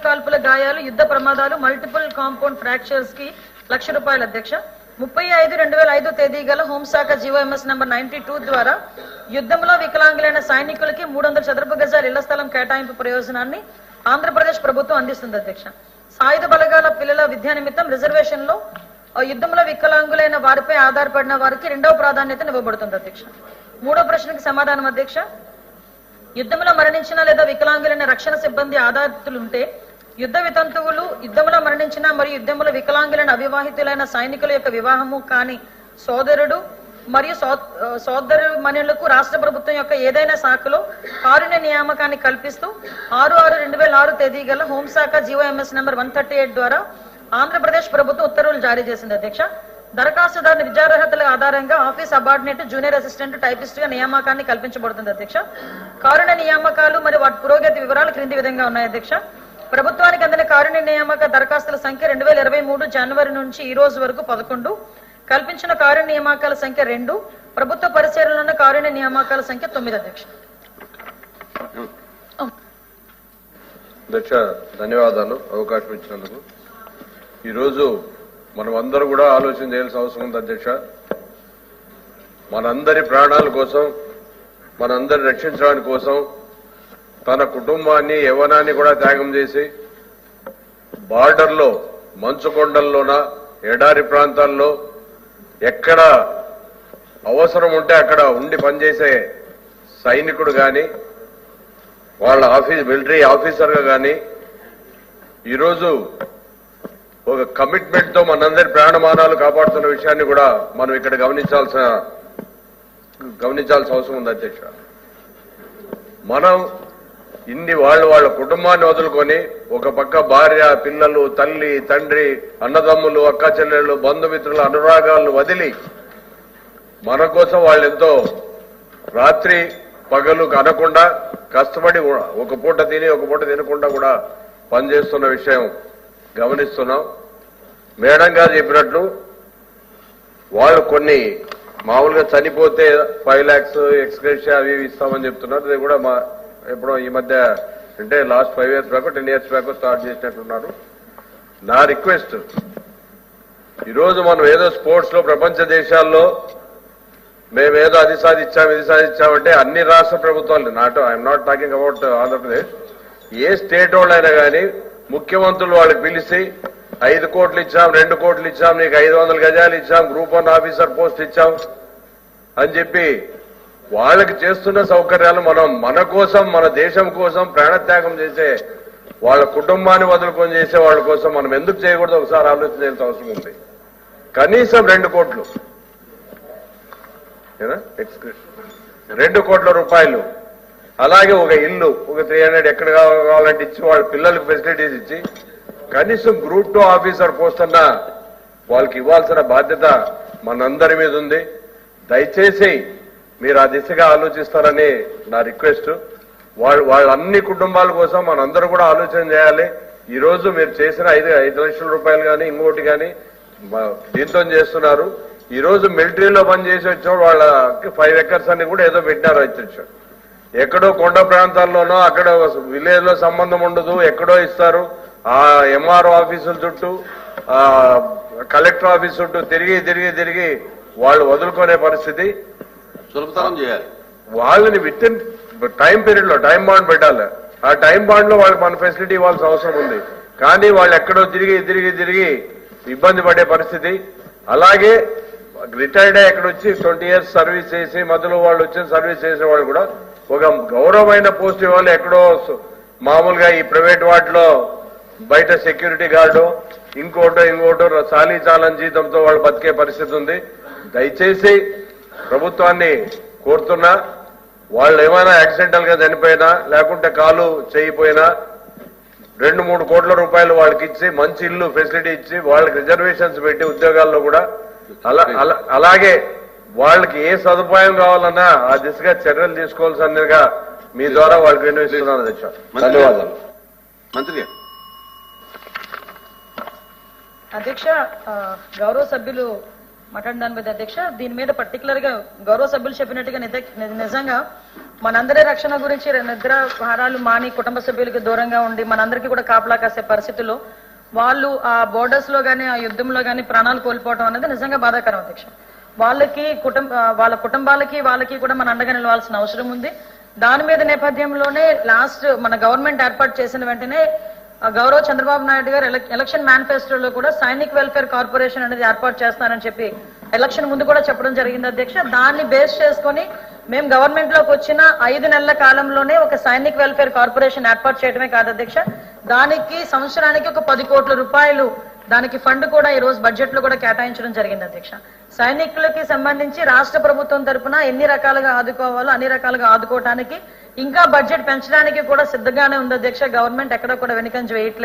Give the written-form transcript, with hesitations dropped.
కాల్పుల గాయాలు, యుద్ధ ప్రమాదాలు, మల్టిపుల్ కాంపౌండ్ ఫ్రాక్చర్స్ కి ₹1,00,000 అధ్యక్ష. 30/5/2005 తేదీ గల హోంశాఖ జీవోఎంఎస్ నంబర్ 92 ద్వారా యుద్ధంలో వికలాంగులైన సైనికులకి 300 చదరపు గజాల ఇళ్ల స్థలం కేటాయింపు ప్రయోజనాన్ని ఆంధ్రప్రదేశ్ ప్రభుత్వం అందిస్తుంది అధ్యక్ష. సాయుధ బలగాల పిల్లల విద్యా నిమిత్తం రిజర్వేషన్ లో యుద్ధంలో వికలాంగులైన వారిపై ఆధారపడిన వారికి 2వ ప్రాధాన్యత ఇవ్వబడుతుంది అధ్యక్ష. 3వ ప్రశ్నకి సమాధానం అధ్యక్ష. యుద్ధంలో మరణించిన లేదా వికలాంగులైన రక్షణ సిబ్బంది ఆధారితులుంటే యుద్ధ వితంతువులు, యుద్ధంలో మరణించిన మరియు యుద్ధంలో వికలాంగులైన అవివాహితులైన సైనికుల యొక్క వివాహము కాని సోదరుడు మరియు సోదరుమణులకు రాష్ట్ర ప్రభుత్వం యొక్క ఏదైనా శాఖలో కారుణ్య నియామకాన్ని కల్పిస్తూ 6/6/2006 తేదీ గల హోంశాఖ జీవోఎంఎస్ నంబర్ 138 ద్వారా ఆంధ్రప్రదేశ్ ప్రభుత్వం ఉత్తర్వులు జారీ చేసింది అధ్యక్ష. దరఖాస్తుదారుని విద్యార్హతల ఆధారంగా office subordinate, junior assistant, typist గా నియామకాన్ని కల్పించబడుతుంది అధ్యక్ష. కారుణ్య నియామకాలు మరియు వాటి పురోగతి వివరాలు క్రింది విధంగా ఉన్నాయి అధ్యక్ష. ప్రభుత్వానికి అందిన కారుణ్య నియామక దరఖాస్తుల సంఖ్య 2023 జనవరి నుంచి ఈ రోజు వరకు 11, కల్పించిన కారుణ్య నియామకాల సంఖ్య 2, ప్రభుత్వ పరిశీలనలో ఉన్న కారుణ్య నియామకాల సంఖ్య 9 అధ్యక్ష. అధ్యక్ష, ధన్యవాదాలు అవకాశం ఇచ్చినందుకు. ఈరోజు మనం అందరూ కూడా ఆలోచన చేయాల్సిన అవసరం ఉంది అధ్యక్ష. మనందరి ప్రాణాల కోసం, మనందరి రక్షించడానికి కోసం తన కుటుంబాన్ని, యవ్వనాన్ని కూడా త్యాగం చేసి బార్డర్లో, మంచు కొండల్లోన, ఎడారి ప్రాంతాల్లో ఎక్కడ అవసరం ఉంటే అక్కడ ఉండి పనిచేసే సైనికుడు గాని, వాళ్ళ మిలిటరీ ఆఫీసర్గా గాని ఈరోజు ఒక కమిట్మెంట్ తో మనందరి ప్రాణమానాలు కాపాడుతున్న విషయాన్ని కూడా మనం ఇక్కడ గమనించాల్సిన అవసరం ఉంది అధ్యక్ష. మనం ఇన్ని వాళ్ళ కుటుంబాన్ని వదులుకొని ఒక పక్క భార్య, పిల్లలు, తల్లి, తండ్రి, అన్నదమ్ములు, అక్క చెల్లెళ్ళు, బంధుమిత్రుల అనురాగాలను వదిలి మన కోసం వాళ్ళెంతో రాత్రి పగలు అనకుండా కష్టపడి ఒక పూట తిని ఒక పూట తినకుండా కూడా పనిచేస్తున్న విషయం గమనిస్తున్నాం. మేడం గారు చెప్పినట్లు వాళ్ళు కొన్ని మామూలుగా చనిపోతే 5 lakhs ఎక్స్గ్రేషియా అవి ఇస్తామని చెప్తున్నారు. అది కూడా ఎప్పుడో ఈ మధ్య అంటే last 5 years back 10 years back start చేసినట్టున్నారు. నా రిక్వెస్ట్, ఈరోజు మనం ఏదో స్పోర్ట్స్ లో ప్రపంచ దేశాల్లో మేమేదో అది సాధించాం ఇది సాధించామంటే అన్ని రాష్ట్ర ప్రభుత్వాలు, I'm not talking about Andhra Pradesh, A state వాళ్ళైనా కానీ ముఖ్యమంత్రులు వాళ్ళకి పిలిచి 5 కోట్లు ఇచ్చాం, 2 కోట్లు ఇచ్చాం, నీకు 500 గజాలు ఇచ్చాం, గ్రూప్ 1 ఆఫీసర్ పోస్ట్ ఇచ్చాం అని చెప్పి వాళ్ళకి చేస్తున్న సౌకర్యాలు మనం మన కోసం, మన దేశం కోసం ప్రాణత్యాగం చేసే వాళ్ళ కుటుంబాన్ని వదులుకొని చేసే వాళ్ళ కోసం మనం ఎందుకు చేయకూడదు ఒకసారి ఆలోచించాల్సిన అవసరం ఉంది. కనీసం 2 కోట్లు, 2 కోట్ల రూపాయలు, అలాగే ఒక ఇల్లు, ఒక 300 ఎక్కడ కావాలంటే ఇచ్చి వాళ్ళ పిల్లలకు ఫెసిలిటీస్ ఇచ్చి కనీసం గ్రూప్ 2 ఆఫీసర్ పోస్ట్ అన్నా వాళ్ళకి ఇవ్వాల్సిన బాధ్యత మనందరి మీద ఉంది. దయచేసి మీరు ఆ దిశగా ఆలోచిస్తారని నా రిక్వెస్ట్. వాళ్ళ అన్ని కుటుంబాల కోసం మనందరూ కూడా ఆలోచన చేయాలి. ఈ రోజు మీరు చేసిన 5 లక్షల రూపాయలు కానీ ఇంకోటి కానీ దీంతో చేస్తున్నారు. ఈ రోజు మిలిటరీలో పనిచేసి వచ్చిన వాళ్ళకి 5 acres అని కూడా ఏదో పెట్టినారు అధ్యక్ష. ఎక్కడో కొండ ప్రాంతాల్లోనో అక్కడ విలేజ్ లో సంబంధం ఉండదు, ఎక్కడో ఇస్తారు. ఆ ఎంఆర్ఓ ఆఫీసుల చుట్టూ, కలెక్టర్ ఆఫీస్ చుట్టూ తిరిగి తిరిగి తిరిగి వాళ్ళు వదులుకునే పరిస్థితి. సులభతరం చేయాలి. వాళ్ళని విత్ ఇన్ టైం పీరియడ్ లో టైం బాండ్ పెట్టాలి. ఆ టైం బాండ్ లో వాళ్ళకి మన ఫెసిలిటీ ఇవ్వాల్సిన అవసరం ఉంది. కానీ వాళ్ళు ఎక్కడో తిరిగి తిరిగి తిరిగి ఇబ్బంది పడే పరిస్థితి. అలాగే రిటైర్డ్ అయ్యి ఎక్కడ వచ్చి 20 years సర్వీస్ చేసి మధ్యలో వాళ్ళు వచ్చి సర్వీస్ చేసే వాళ్ళు కూడా ఒక గౌరవమైన పోస్ట్ ఇవ్వాలి. ఎక్కడో మామూలుగా ఈ ప్రైవేట్ వాటిలో బయట సెక్యూరిటీ గార్డు ఇంకోటో చాలీ చాలని జీతంతో వాళ్ళు బతికే పరిస్థితి ఉంది. దయచేసి ప్రభుత్వాన్ని కోరుతున్నా, వాళ్ళు ఏమైనా యాక్సిడెంటల్ గా చనిపోయినా లేకుంటే కాలు చేయిపోయినా 2-3 కోట్ల రూపాయలు వాళ్ళకి ఇచ్చి మంచి ఇల్లు ఫెసిలిటీ ఇచ్చి వాళ్ళకి రిజర్వేషన్స్ పెట్టి ఉద్యోగాల్లో కూడా అలాగే వాళ్ళకి ఏ సదుపాయం కావాలన్నా ఆ దిశగా చర్యలు తీసుకోవాల్సిందిగా మీ ద్వారా వాళ్ళకి విన్నవిస్తున్నాను అధ్యక్ష. ధన్యవాదాలు. మంత్రి అధ్యక్ష, గౌరవ సభ్యులు మాట్లాడిన దాని మీద అధ్యక్ష, దీని మీద పర్టికులర్ గా గౌరవ సభ్యులు చెప్పినట్టుగా నిజంగా మనందరి రక్షణ గురించి నిద్ర భారాలు మాని కుటుంబ సభ్యులకి దూరంగా ఉండి మనందరికీ కూడా కాపలా కాసే పరిస్థితుల్లో వాళ్ళు ఆ బోర్డర్స్ లో గానీ ఆ యుద్ధంలో గానీ ప్రాణాలు కోల్పోవడం అనేది నిజంగా బాధాకరం అధ్యక్ష. వాళ్ళ కుటుంబాలకి వాళ్ళకి కూడా మన అండగా నిలవాల్సిన అవసరం ఉంది. దాని మీద నేపథ్యంలోనే లాస్ట్ మన గవర్నమెంట్ ఏర్పాటు చేసిన వెంటనే గౌరవ చంద్రబాబు నాయుడు గారు ఎలక్షన్ మేనిఫెస్టోలో కూడా సైనిక్ వెల్ఫేర్ కార్పొరేషన్ అనేది ఏర్పాటు చేస్తానని చెప్పి ఎలక్షన్ ముందు కూడా చెప్పడం జరిగింది అధ్యక్ష. దాన్ని బేస్ చేసుకొని మేము గవర్నమెంట్ లోకి వచ్చిన 5 నెలల కాలంలోనే ఒక సైనిక్ వెల్ఫేర్ కార్పొరేషన్ ఏర్పాటు చేయడమే కాదు అధ్యక్ష, దానికి సంవత్సరానికి ఒక 10 కోట్ల రూపాయలు దానికి ఫండ్ కూడా ఈ రోజు బడ్జెట్ లో కూడా కేటాయించడం జరిగింది అధ్యక్ష. సైనికులకి సంబంధించి రాష్ట్ర ప్రభుత్వం తరఫున ఎన్ని రకాలుగా ఆదుకోవాలో అన్ని రకాలుగా ఆదుకోవడానికి ఇంకా బడ్జెట్ పెంచడానికి కూడా సిద్ధంగానే ఉంది అధ్యక్ష. గవర్నమెంట్ ఎక్కడ కూడా వెనుకంజ వేయట్లేదు.